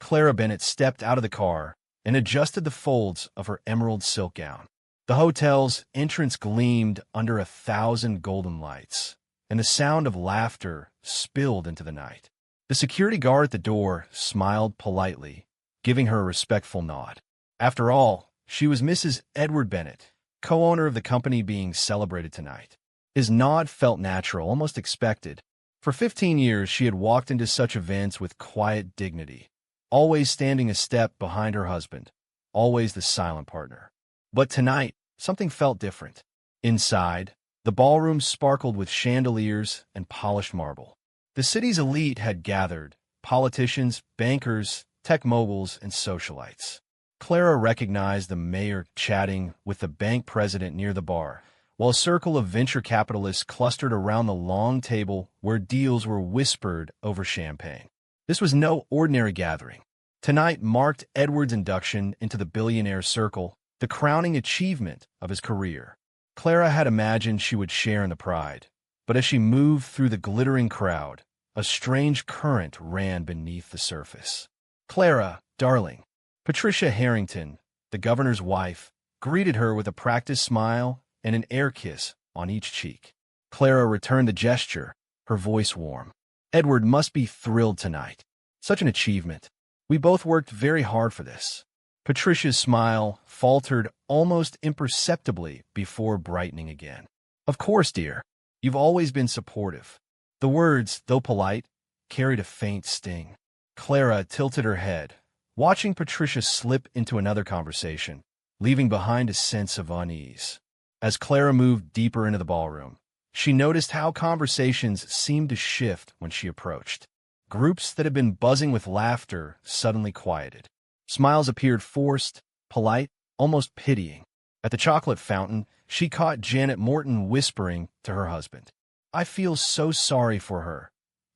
Clara Bennett stepped out of the car and adjusted the folds of her emerald silk gown. The hotel's entrance gleamed under 1,000 golden lights, and the sound of laughter spilled into the night. The security guard at the door smiled politely, giving her a respectful nod. After all, she was Mrs. Edward Bennett, co-owner of the company being celebrated tonight. His nod felt natural, almost expected. For 15 years, she had walked into such events with quiet dignity, always standing a step behind her husband, always the silent partner. But tonight, something felt different. Inside, the ballroom sparkled with chandeliers and polished marble. The city's elite had gathered: politicians, bankers, tech moguls, and socialites. Clara recognized the mayor chatting with the bank president near the bar, while a circle of venture capitalists clustered around the long table where deals were whispered over champagne. This was no ordinary gathering. Tonight marked Edward's induction into the billionaire circle, the crowning achievement of his career. Clara had imagined she would share in the pride, but as she moved through the glittering crowd, a strange current ran beneath the surface. "Clara, darling." Patricia Harrington, the governor's wife, greeted her with a practiced smile and an air kiss on each cheek. Clara returned the gesture, her voice warm. "Edward must be thrilled tonight. Such an achievement. We both worked very hard for this." Patricia's smile faltered almost imperceptibly before brightening again. "Of course, dear. You've always been supportive." The words, though polite, carried a faint sting. Clara tilted her head, watching Patricia slip into another conversation, leaving behind a sense of unease. As Clara moved deeper into the ballroom, she noticed how conversations seemed to shift when she approached. Groups that had been buzzing with laughter suddenly quieted. Smiles appeared forced, polite, almost pitying. At the chocolate fountain, she caught Janet Morton whispering to her husband, "I feel so sorry for her.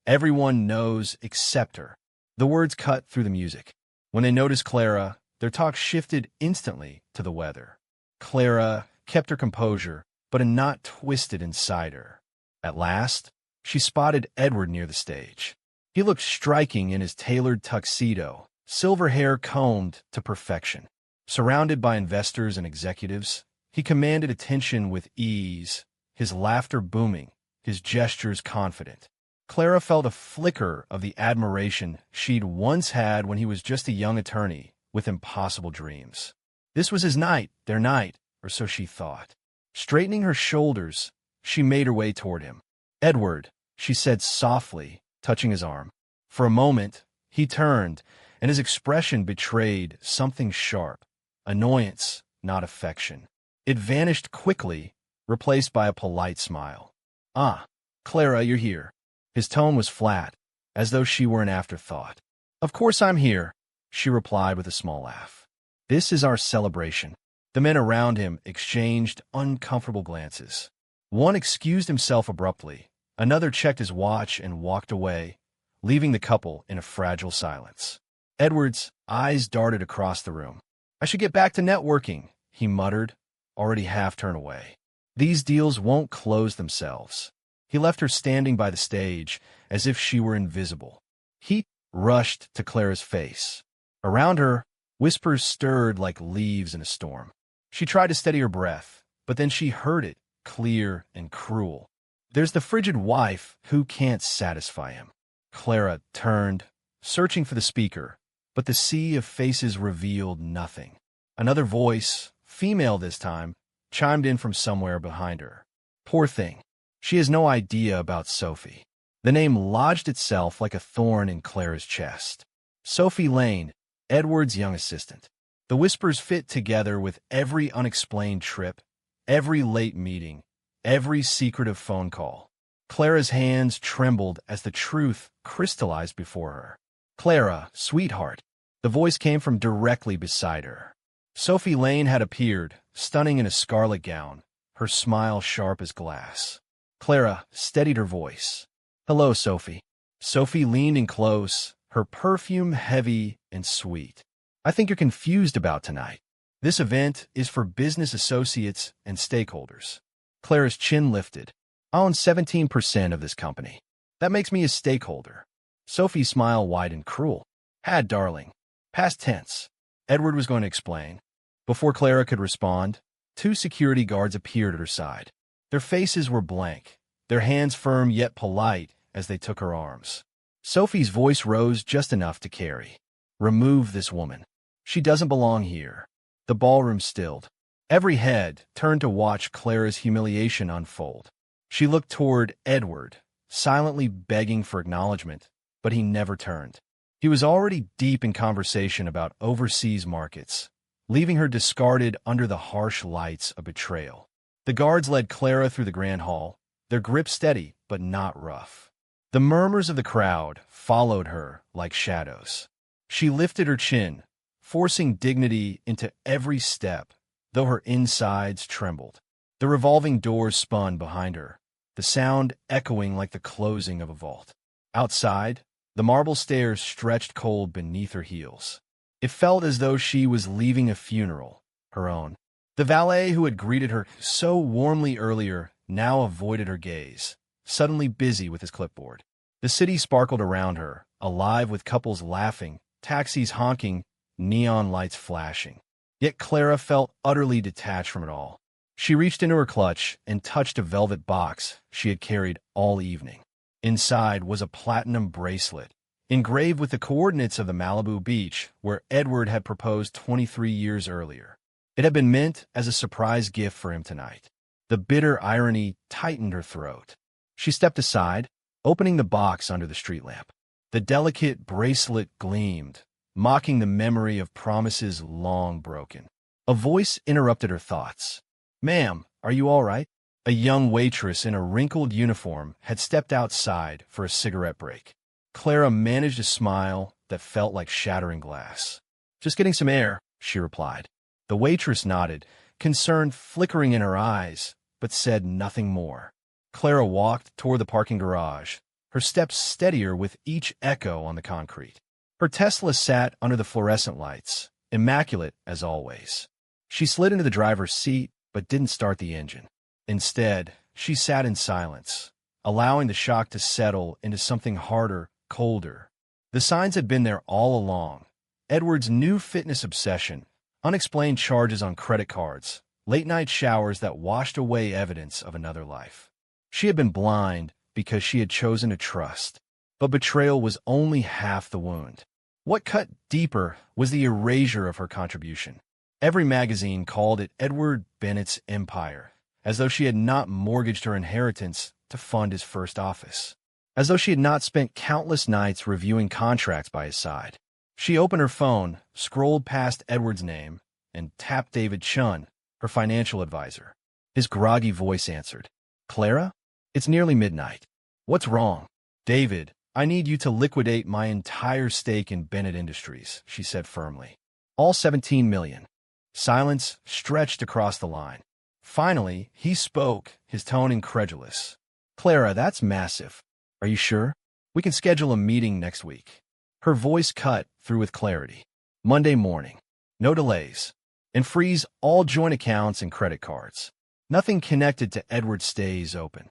Everyone knows except her." The words cut through the music. When they noticed Clara, their talk shifted instantly to the weather. Clara kept her composure, but a knot twisted inside her. At last, she spotted Edward near the stage. He looked striking in his tailored tuxedo, silver hair combed to perfection. Surrounded by investors and executives, he commanded attention with ease, his laughter booming, his gestures confident. Clara felt a flicker of the admiration she'd once had when he was just a young attorney with impossible dreams. This was his night, their night, or so she thought. Straightening her shoulders, she made her way toward him. "Edward," she said softly, touching his arm. For a moment, he turned, and his expression betrayed something sharp, annoyance, not affection. It vanished quickly, replaced by a polite smile. "Ah, Clara, you're here." His tone was flat, as though she were an afterthought. "Of course I'm here," she replied with a small laugh. "This is our celebration." The men around him exchanged uncomfortable glances. One excused himself abruptly, another checked his watch and walked away, leaving the couple in a fragile silence. Edward's eyes darted across the room. "I should get back to networking," he muttered, already half turned away. "These deals won't close themselves." He left her standing by the stage, as if she were invisible. Heat rushed to Clara's face. Around her, whispers stirred like leaves in a storm. She tried to steady her breath, but then she heard it, clear and cruel. "There's the frigid wife who can't satisfy him." Clara turned, searching for the speaker, but the sea of faces revealed nothing. Another voice, female this time, chimed in from somewhere behind her. "Poor thing. She has no idea about Sophie." The name lodged itself like a thorn in Clara's chest. Sophie Lane, Edward's young assistant. The whispers fit together with every unexplained trip, every late meeting, every secretive phone call. Clara's hands trembled as the truth crystallized before her. "Clara, sweetheart." The voice came from directly beside her. Sophie Lane had appeared, stunning in a scarlet gown, her smile sharp as glass. Clara steadied her voice. "Hello, Sophie." Sophie leaned in close, her perfume heavy and sweet. "I think you're confused about tonight. This event is for business associates and stakeholders." Clara's chin lifted. "I own 17% of this company. That makes me a stakeholder." Sophie's smile widened cruel. "Had, darling. Past tense. Edward was going to explain. Before Clara could respond, two security guards appeared at her side. Their faces were blank, their hands firm yet polite as they took her arms. Sophie's voice rose just enough to carry. "Remove this woman. She doesn't belong here." The ballroom stilled. Every head turned to watch Clara's humiliation unfold. She looked toward Edward, silently begging for acknowledgement, but he never turned. He was already deep in conversation about overseas markets, leaving her discarded under the harsh lights of betrayal. The guards led Clara through the grand hall, their grip steady but not rough. The murmurs of the crowd followed her like shadows. She lifted her chin, forcing dignity into every step, though her insides trembled. The revolving doors spun behind her, the sound echoing like the closing of a vault. Outside, the marble stairs stretched cold beneath her heels. It felt as though she was leaving a funeral, her own. The valet who had greeted her so warmly earlier now avoided her gaze, suddenly busy with his clipboard. The city sparkled around her, alive with couples laughing, taxis honking, neon lights flashing. Yet Clara felt utterly detached from it all. She reached into her clutch and touched a velvet box she had carried all evening. Inside was a platinum bracelet, engraved with the coordinates of the Malibu beach where Edward had proposed 23 years earlier. It had been meant as a surprise gift for him tonight. The bitter irony tightened her throat. She stepped aside, opening the box under the street lamp. The delicate bracelet gleamed, mocking the memory of promises long broken. A voice interrupted her thoughts. "Ma'am, are you all right?" A young waitress in a wrinkled uniform had stepped outside for a cigarette break. Clara managed a smile that felt like shattering glass. "Just getting some air," she replied. The waitress nodded, concern flickering in her eyes, but said nothing more. Clara walked toward the parking garage, her steps steadier with each echo on the concrete. Her Tesla sat under the fluorescent lights, immaculate as always. She slid into the driver's seat, but didn't start the engine. Instead, she sat in silence, allowing the shock to settle into something harder, colder. The signs had been there all along. Edward's new fitness obsession, unexplained charges on credit cards, late-night showers that washed away evidence of another life. She had been blind because she had chosen to trust, but betrayal was only half the wound. What cut deeper was the erasure of her contribution. Every magazine called it Edward Bennett's empire, as though she had not mortgaged her inheritance to fund his first office, as though she had not spent countless nights reviewing contracts by his side. She opened her phone, scrolled past Edward's name, and tapped David Chun, her financial advisor. His groggy voice answered, "Clara? It's nearly midnight. What's wrong?" "David, I need you to liquidate my entire stake in Bennett Industries," she said firmly. "All 17 million. Silence stretched across the line. Finally, he spoke, his tone incredulous. "Clara, that's massive. Are you sure? We can schedule a meeting next week." Her voice cut through with clarity. "Monday morning. No delays. And freeze all joint accounts and credit cards. Nothing connected to Edward stays open."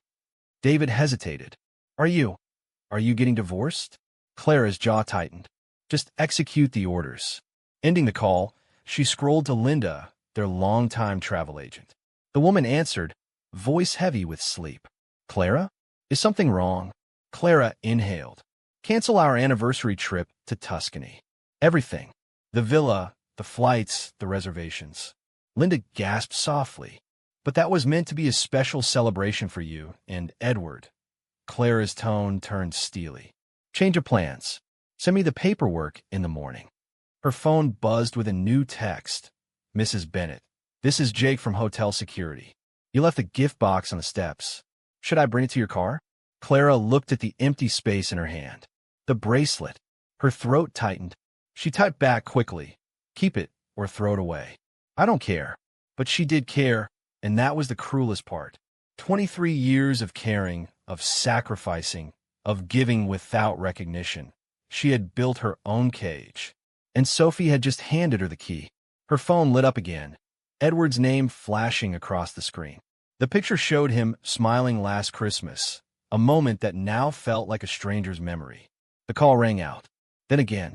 David hesitated. Are you getting divorced?" Clara's jaw tightened. "Just execute the orders." Ending the call, she scrolled to Linda, their longtime travel agent. The woman answered, voice heavy with sleep. "Clara? Is something wrong?" Clara inhaled. "Cancel our anniversary trip to Tuscany. Everything. The villa, the flights, the reservations." Linda gasped softly. "But that was meant to be a special celebration for you and Edward." Clara's tone turned steely. "Change of plans. Send me the paperwork in the morning." Her phone buzzed with a new text. "Mrs. Bennett, this is Jake from hotel security. You left a gift box on the steps. Should I bring it to your car?" Clara looked at the empty space in her hand. The bracelet. Her throat tightened. She typed back quickly. "Keep it or throw it away." "I don't care." But she did care, and that was the cruelest part. 23 years of caring, of sacrificing, of giving without recognition. She had built her own cage. And Sophie had just handed her the key. Her phone lit up again, Edward's name flashing across the screen. The picture showed him smiling last Christmas, a moment that now felt like a stranger's memory. The call rang out. Then again.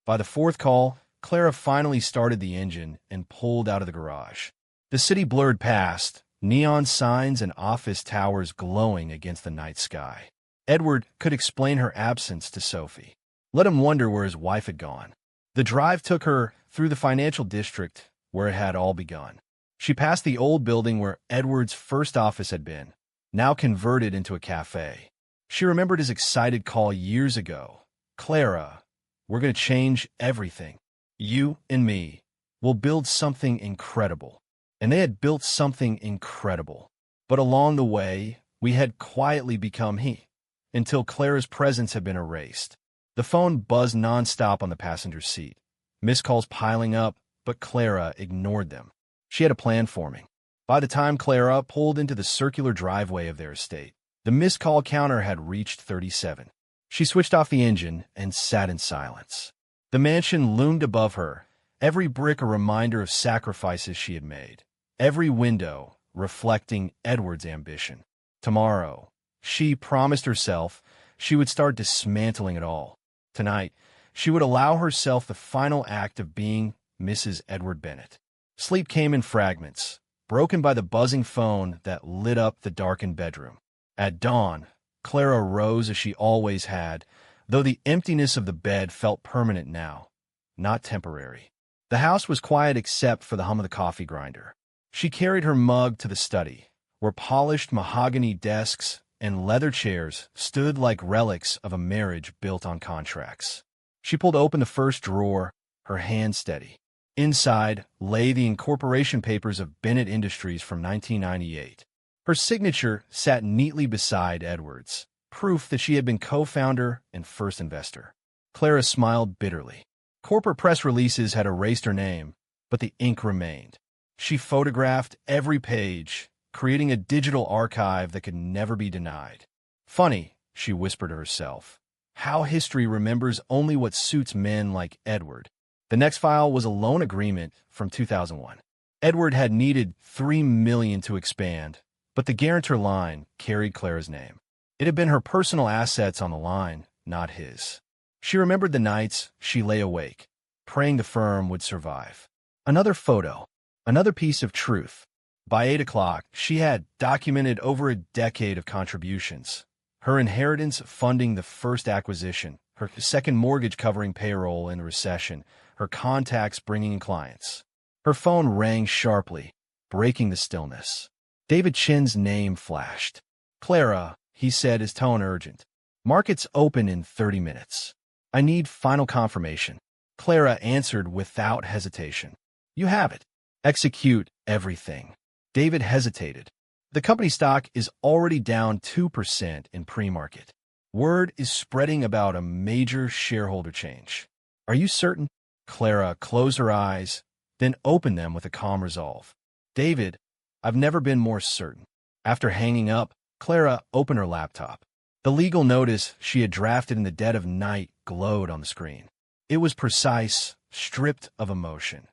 By the fourth call, Clara finally started the engine and pulled out of the garage. The city blurred past, neon signs and office towers glowing against the night sky. Edward could explain her absence to Sophie. Let him wonder where his wife had gone. The drive took her through the financial district where it had all begun. She passed the old building where Edward's first office had been, now converted into a cafe. She remembered his excited call years ago. "Clara, we're going to change everything. You and me will build something incredible." And they had built something incredible. But along the way, we had quietly become he, until Clara's presence had been erased. The phone buzzed nonstop on the passenger seat, missed calls piling up, but Clara ignored them. She had a plan forming. By the time Clara pulled into the circular driveway of their estate, the missed call counter had reached 37. She switched off the engine and sat in silence. The mansion loomed above her, every brick a reminder of sacrifices she had made, every window reflecting Edward's ambition. Tomorrow, she promised herself, she would start dismantling it all. Tonight, she would allow herself the final act of being Mrs. Edward Bennett. Sleep came in fragments, broken by the buzzing phone that lit up the darkened bedroom. At dawn, Clara rose as she always had, though the emptiness of the bed felt permanent now, not temporary. The house was quiet except for the hum of the coffee grinder. She carried her mug to the study, where polished mahogany desks and leather chairs stood like relics of a marriage built on contracts. She pulled open the first drawer, her hand steady. Inside lay the incorporation papers of Bennett Industries from 1998. Her signature sat neatly beside Edward's, proof that she had been co-founder and first investor. Clara smiled bitterly. Corporate press releases had erased her name, but the ink remained. She photographed every page, creating a digital archive that could never be denied. Funny, she whispered to herself, how history remembers only what suits men like Edward. The next file was a loan agreement from 2001. Edward had needed $3 million to expand, but the guarantor line carried Clara's name. It had been her personal assets on the line, not his. She remembered the nights she lay awake, praying the firm would survive. Another photo, another piece of truth. By 8 o'clock, she had documented over a decade of contributions. Her inheritance funding the first acquisition, her second mortgage covering payroll in the recession, her contacts bringing in clients. Her phone rang sharply, breaking the stillness. David Chin's name flashed. "Clara," he said, his tone urgent. "Markets open in 30 minutes. I need final confirmation." Clara answered without hesitation. "You have it. Execute everything." David hesitated. "The company stock is already down 2% in pre-market. Word is spreading about a major shareholder change. Are you certain?" Clara closed her eyes, then opened them with a calm resolve. "David, I've never been more certain." After hanging up, Clara opened her laptop. The legal notice she had drafted in the dead of night glowed on the screen. It was precise, stripped of emotion.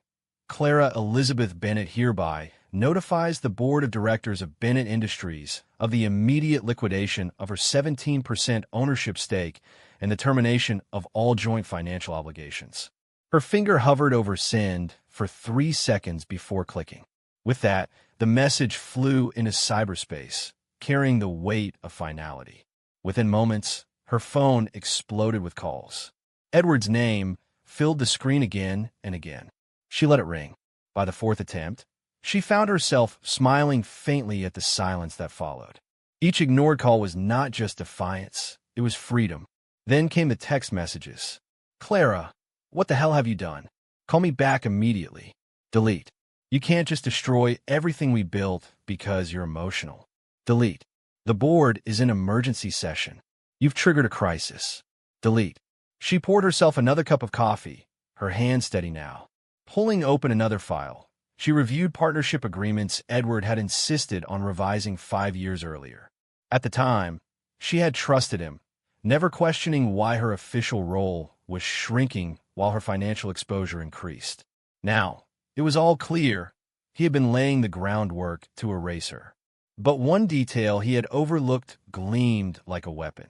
Clara Elizabeth Bennett hereby notifies the board of directors of Bennett Industries of the immediate liquidation of her 17% ownership stake and the termination of all joint financial obligations. Her finger hovered over send for 3 seconds before clicking. With that, the message flew into cyberspace, carrying the weight of finality. Within moments, her phone exploded with calls. Edward's name filled the screen again and again. She let it ring. By the fourth attempt, she found herself smiling faintly at the silence that followed. Each ignored call was not just defiance, it was freedom. Then came the text messages. "Clara, what the hell have you done? Call me back immediately. Delete. You can't just destroy everything we built because you're emotional. Delete. The board is in emergency session. You've triggered a crisis. Delete." She poured herself another cup of coffee, her hand steady now. Pulling open another file, she reviewed partnership agreements Edward had insisted on revising 5 years earlier. At the time, she had trusted him, never questioning why her official role was shrinking while her financial exposure increased. Now, it was all clear. He had been laying the groundwork to erase her. But one detail he had overlooked gleamed like a weapon.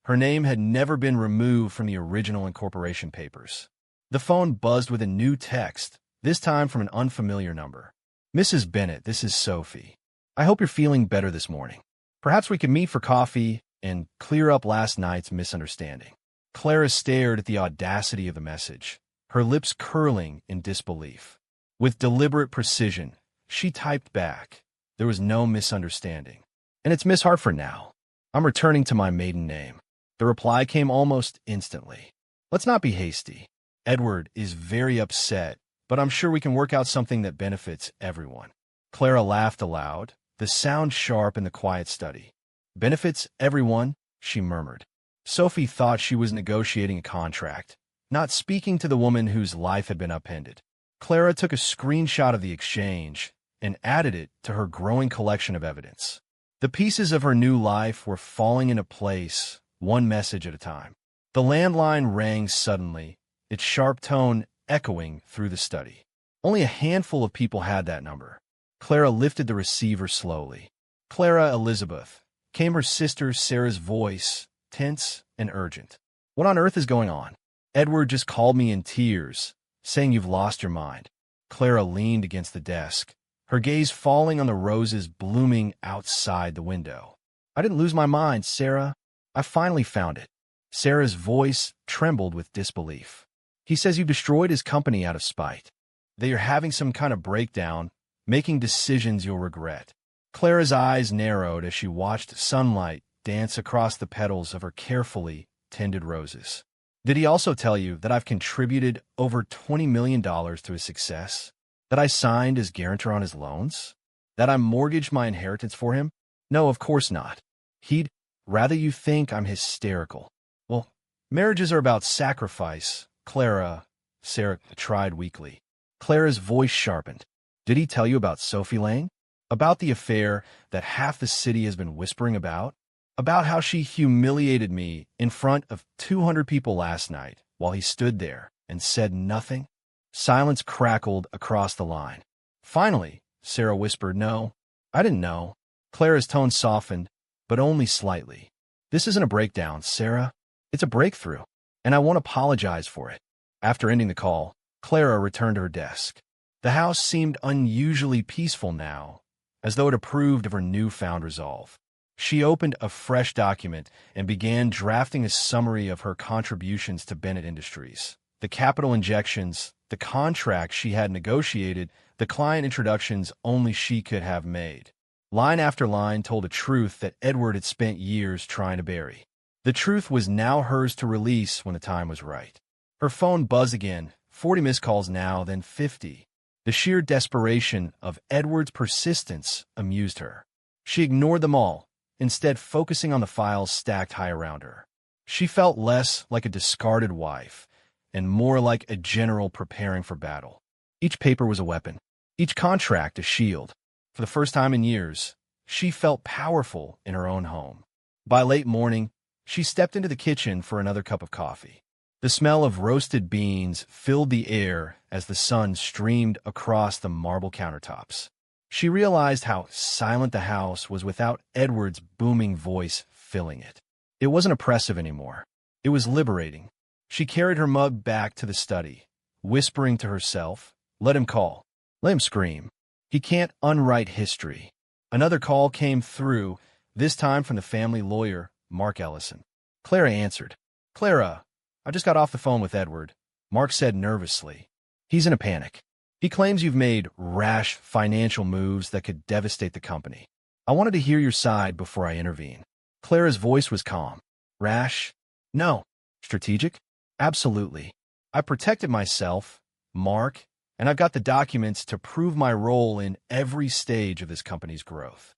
Her name had never been removed from the original incorporation papers. The phone buzzed with a new text, this time from an unfamiliar number. Mrs. Bennett, this is Sophie. I hope you're feeling better this morning. Perhaps we could meet for coffee and clear up last night's misunderstanding. Clara stared at the audacity of the message, her lips curling in disbelief. With deliberate precision, she typed back, "There was no misunderstanding. And it's Miss Hartford now. I'm returning to my maiden name." The reply came almost instantly. "Let's not be hasty. Edward is very upset, but I'm sure we can work out something that benefits everyone." Clara laughed aloud, the sound sharp in the quiet study. "Benefits everyone," she murmured. Sophie thought she was negotiating a contract, not speaking to the woman whose life had been upended. Clara took a screenshot of the exchange and added it to her growing collection of evidence. The pieces of her new life were falling into place, one message at a time. The landline rang suddenly, its sharp tone echoing through the study. Only a handful of people had that number. Clara lifted the receiver slowly. "Clara Elizabeth," came her sister Sarah's voice, tense and urgent. "What on earth is going on? Edward just called me in tears, saying you've lost your mind." Clara leaned against the desk, her gaze falling on the roses blooming outside the window. "I didn't lose my mind, Sarah. I finally found it." Sarah's voice trembled with disbelief. "He says you destroyed his company out of spite. That you're having some kind of breakdown, making decisions you'll regret." Clara's eyes narrowed as she watched sunlight dance across the petals of her carefully tended roses. "Did he also tell you that I've contributed over $20 million to his success? That I signed as guarantor on his loans? That I mortgaged my inheritance for him? No, of course not. He'd rather you think I'm hysterical." "Well, marriages are about sacrifice, Clara," Sarah tried weakly. Clara's voice sharpened. "Did he tell you about Sophie Lane? About the affair that half the city has been whispering about? About how she humiliated me in front of 200 people last night while he stood there and said nothing?" Silence crackled across the line. Finally, Sarah whispered, "No, I didn't know." Clara's tone softened, but only slightly. "This isn't a breakdown, Sarah. It's a breakthrough, and I won't apologize for it." After ending the call, Clara returned to her desk. The house seemed unusually peaceful now, as though it approved of her newfound resolve. She opened a fresh document and began drafting a summary of her contributions to Bennett Industries. The capital injections, the contract she had negotiated, the client introductions only she could have made. Line after line told a truth that Edward had spent years trying to bury. The truth was now hers to release when the time was right. Her phone buzzed again, 40 missed calls now, then 50. The sheer desperation of Edward's persistence amused her. She ignored them all, instead focusing on the files stacked high around her. She felt less like a discarded wife and more like a general preparing for battle. Each paper was a weapon, each contract a shield. For the first time in years, she felt powerful in her own home. By late morning, she stepped into the kitchen for another cup of coffee. The smell of roasted beans filled the air as the sun streamed across the marble countertops. She realized how silent the house was without Edward's booming voice filling it. It wasn't oppressive anymore. It was liberating. She carried her mug back to the study, whispering to herself, "Let him call. Let him scream. He can't unwrite history." Another call came through, this time from the family lawyer, Mark Ellison. Clara answered. "Clara, I just got off the phone with Edward," Mark said nervously. "He's in a panic. He claims you've made rash financial moves that could devastate the company. I wanted to hear your side before I intervene." Clara's voice was calm. "Rash? No. Strategic? Absolutely. I protected myself, Mark, and I've got the documents to prove my role in every stage of this company's growth."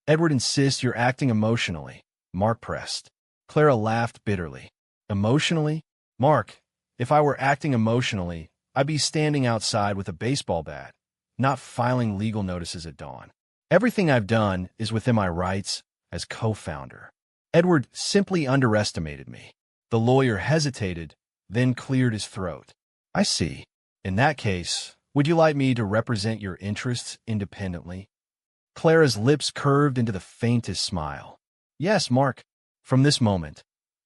"Edward insists you're acting emotionally," Mark pressed. Clara laughed bitterly. "Emotionally? Mark, if I were acting emotionally, I'd be standing outside with a baseball bat, not filing legal notices at dawn. Everything I've done is within my rights as co-founder. Edward simply underestimated me." The lawyer hesitated, then cleared his throat. "I see. In that case, would you like me to represent your interests independently?" Clara's lips curved into the faintest smile. "Yes, Mark. From this moment,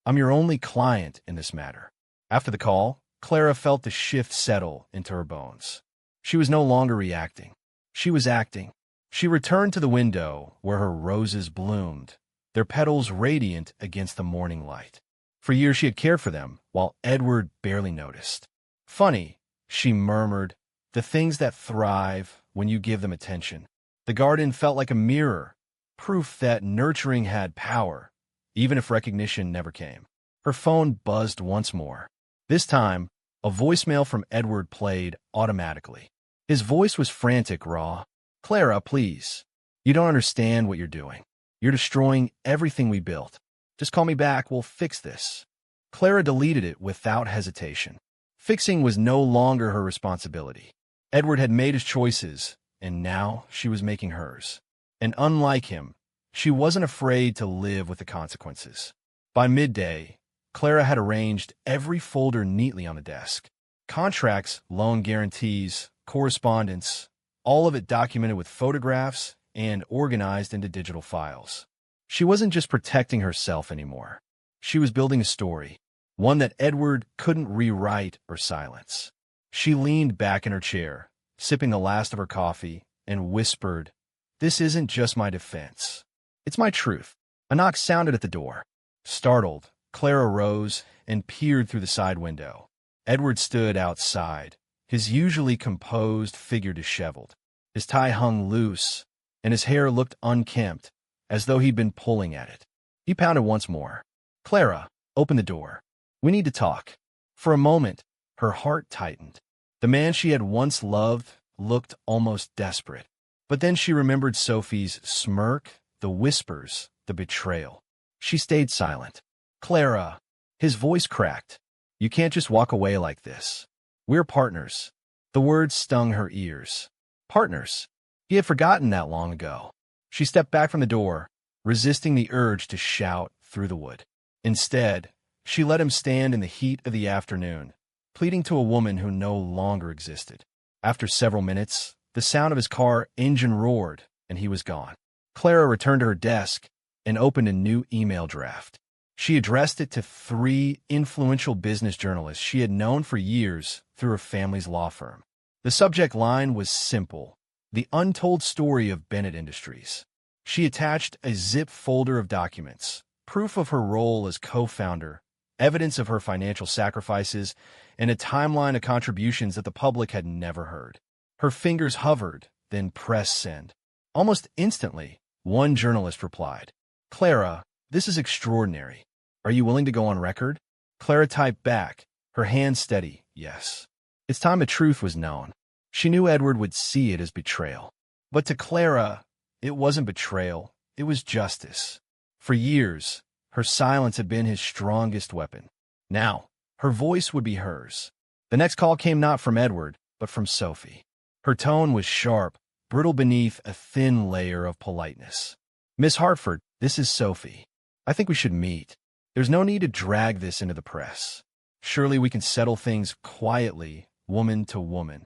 I'm your only client in this matter." After the call, Clara felt the shift settle into her bones. She was no longer reacting. She was acting. She returned to the window where her roses bloomed, their petals radiant against the morning light. For years she had cared for them, while Edward barely noticed. Funny, she murmured, the things that thrive when you give them attention. The garden felt like a mirror, proof that nurturing had power, even if recognition never came. Her phone buzzed once more. This time, a voicemail from Edward played automatically. His voice was frantic, raw. "Clara, please. You don't understand what you're doing. You're destroying everything we built. Just call me back, we'll fix this." Clara deleted it without hesitation. Fixing was no longer her responsibility. Edward had made his choices, and now she was making hers. And unlike him, she wasn't afraid to live with the consequences. By midday, Clara had arranged every folder neatly on the desk. Contracts, loan guarantees, correspondence, all of it documented with photographs and organized into digital files. She wasn't just protecting herself anymore. She was building a story, one that Edward couldn't rewrite or silence. She leaned back in her chair, sipping the last of her coffee, and whispered, "This isn't just my defense. It's my truth." A knock sounded at the door. Startled, Clara rose and peered through the side window. Edward stood outside, his usually composed figure disheveled. His tie hung loose, and his hair looked unkempt, as though he'd been pulling at it. He pounded once more. "Clara, open the door. We need to talk." For a moment, her heart tightened. The man she had once loved looked almost desperate. But then she remembered Sophie's smirk, the whispers, the betrayal. She stayed silent. "Clara," his voice cracked. "You can't just walk away like this. We're partners." The words stung her ears. Partners. He had forgotten that long ago. She stepped back from the door, resisting the urge to shout through the wood. Instead, she let him stand in the heat of the afternoon, pleading to a woman who no longer existed. After several minutes, the sound of his car engine roared, and he was gone. Clara returned to her desk and opened a new email draft. She addressed it to 3 influential business journalists she had known for years through her family's law firm. The subject line was simple: the untold story of Bennett Industries. She attached a zip folder of documents, proof of her role as co-founder, evidence of her financial sacrifices, and a timeline of contributions that the public had never heard. Her fingers hovered, then pressed send. Almost instantly, one journalist replied, "Clara, this is extraordinary. Are you willing to go on record?" Clara typed back, her hand steady, "Yes." It's time the truth was known. She knew Edward would see it as betrayal. But to Clara, it wasn't betrayal, it was justice. For years, her silence had been his strongest weapon. Now, her voice would be hers. The next call came not from Edward, but from Sophie. Her tone was sharp, brittle beneath a thin layer of politeness. "Miss Hartford, this is Sophie. I think we should meet. There's no need to drag this into the press. Surely we can settle things quietly, woman to woman."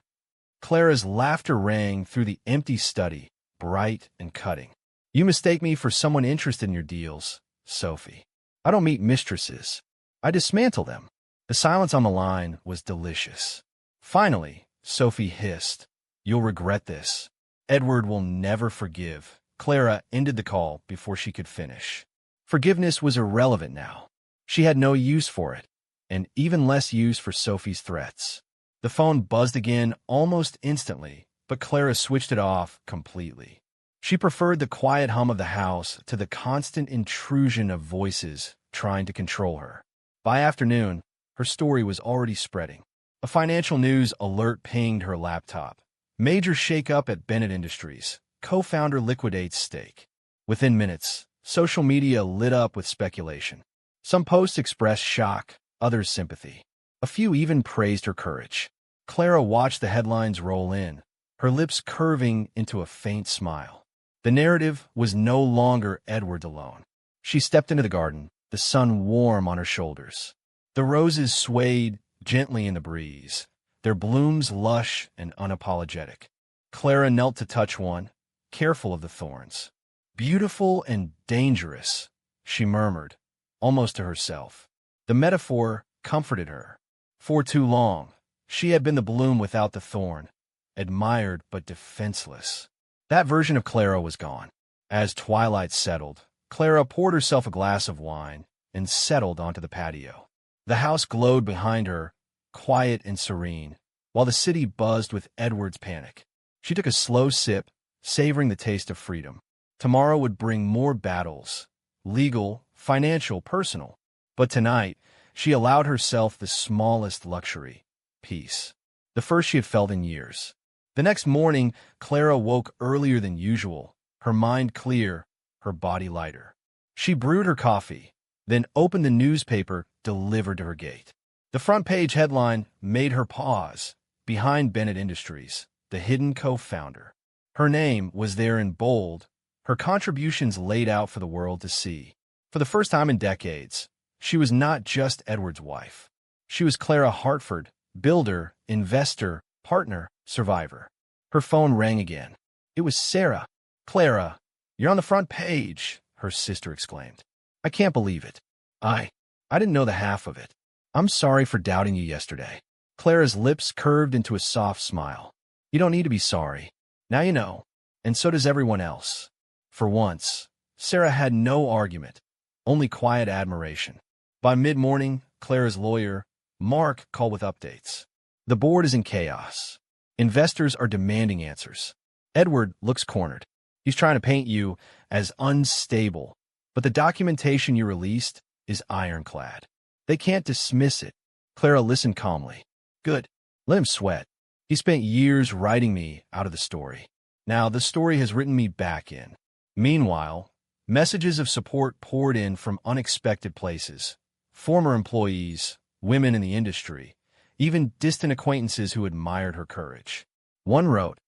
Clara's laughter rang through the empty study, bright and cutting. "You mistake me for someone interested in your deals, Sophie. I don't meet mistresses. I dismantle them." The silence on the line was delicious. Finally, Sophie hissed, "You'll regret this. Edward will never forgive." Clara ended the call before she could finish. Forgiveness was irrelevant now. She had no use for it, and even less use for Sophie's threats. The phone buzzed again almost instantly, but Clara switched it off completely. She preferred the quiet hum of the house to the constant intrusion of voices trying to control her. By afternoon, her story was already spreading. A financial news alert pinged her laptop. "Major shakeup at Bennett Industries. Co-founder liquidates stake." Within minutes, social media lit up with speculation. Some posts expressed shock, others sympathy. A few even praised her courage. Clara watched the headlines roll in, her lips curving into a faint smile. The narrative was no longer Edward alone. She stepped into the garden, the sun warm on her shoulders. The roses swayed gently in the breeze, their blooms lush and unapologetic. Clara knelt to touch one, careful of the thorns. "Beautiful and dangerous," she murmured, almost to herself. The metaphor comforted her. For too long, she had been the bloom without the thorn, admired but defenseless. That version of Clara was gone. As twilight settled, Clara poured herself a glass of wine and settled onto the patio. The house glowed behind her, quiet and serene, while the city buzzed with Edward's panic. She took a slow sip, savoring the taste of freedom. Tomorrow would bring more battles, legal, financial, personal. But tonight, she allowed herself the smallest luxury, peace. The first she had felt in years. The next morning, Clara woke earlier than usual, her mind clear, her body lighter. She brewed her coffee, then opened the newspaper delivered to her gate. The front page headline made her pause. Behind Bennett Industries, the hidden co-founder. Her name was there in bold, her contributions laid out for the world to see. For the first time in decades, she was not just Edward's wife. She was Clara Hartford, builder, investor, partner, survivor. Her phone rang again. It was Sarah. "Clara, you're on the front page," her sister exclaimed. "I can't believe it. I didn't know the half of it. I'm sorry for doubting you yesterday." Clara's lips curved into a soft smile. "You don't need to be sorry. Now you know, and so does everyone else." For once, Sarah had no argument, only quiet admiration. By mid-morning, Clara's lawyer, Mark, called with updates. The board is in chaos. Investors are demanding answers. Edward looks cornered. He's trying to paint you as unstable, but the documentation you released is ironclad. They can't dismiss it. Clara listened calmly. "Good. Let him sweat. He spent years writing me out of the story. Now the story has written me back in." Meanwhile, messages of support poured in from unexpected places. Former employees, women in the industry, even distant acquaintances who admired her courage. One wrote,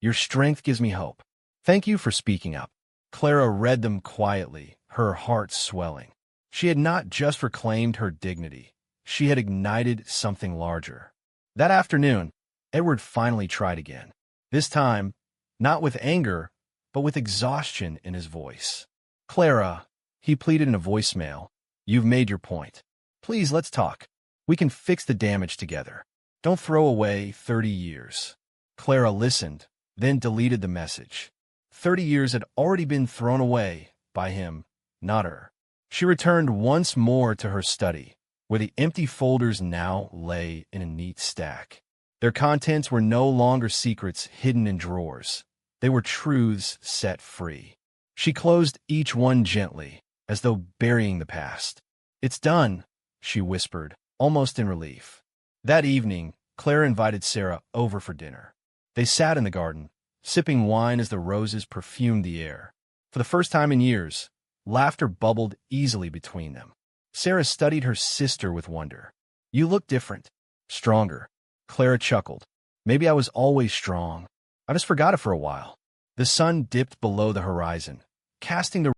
"Your strength gives me hope. Thank you for speaking up." Clara read them quietly, her heart swelling. She had not just reclaimed her dignity. She had ignited something larger. That afternoon, Edward finally tried again. This time, not with anger, but with exhaustion in his voice. "Clara," he pleaded in a voicemail, "you've made your point. Please, let's talk. We can fix the damage together. Don't throw away 30 years. Clara listened, then deleted the message. 30 years had already been thrown away by him, not her. She returned once more to her study, where the empty folders now lay in a neat stack. Their contents were no longer secrets hidden in drawers. They were truths set free. She closed each one gently, as though burying the past. "It's done," she whispered, almost in relief. That evening, Clara invited Sarah over for dinner. They sat in the garden, sipping wine as the roses perfumed the air. For the first time in years, laughter bubbled easily between them. Sarah studied her sister with wonder. "You look different. Stronger." Clara chuckled. "Maybe I was always strong. I just forgot it for a while." The sun dipped below the horizon, casting the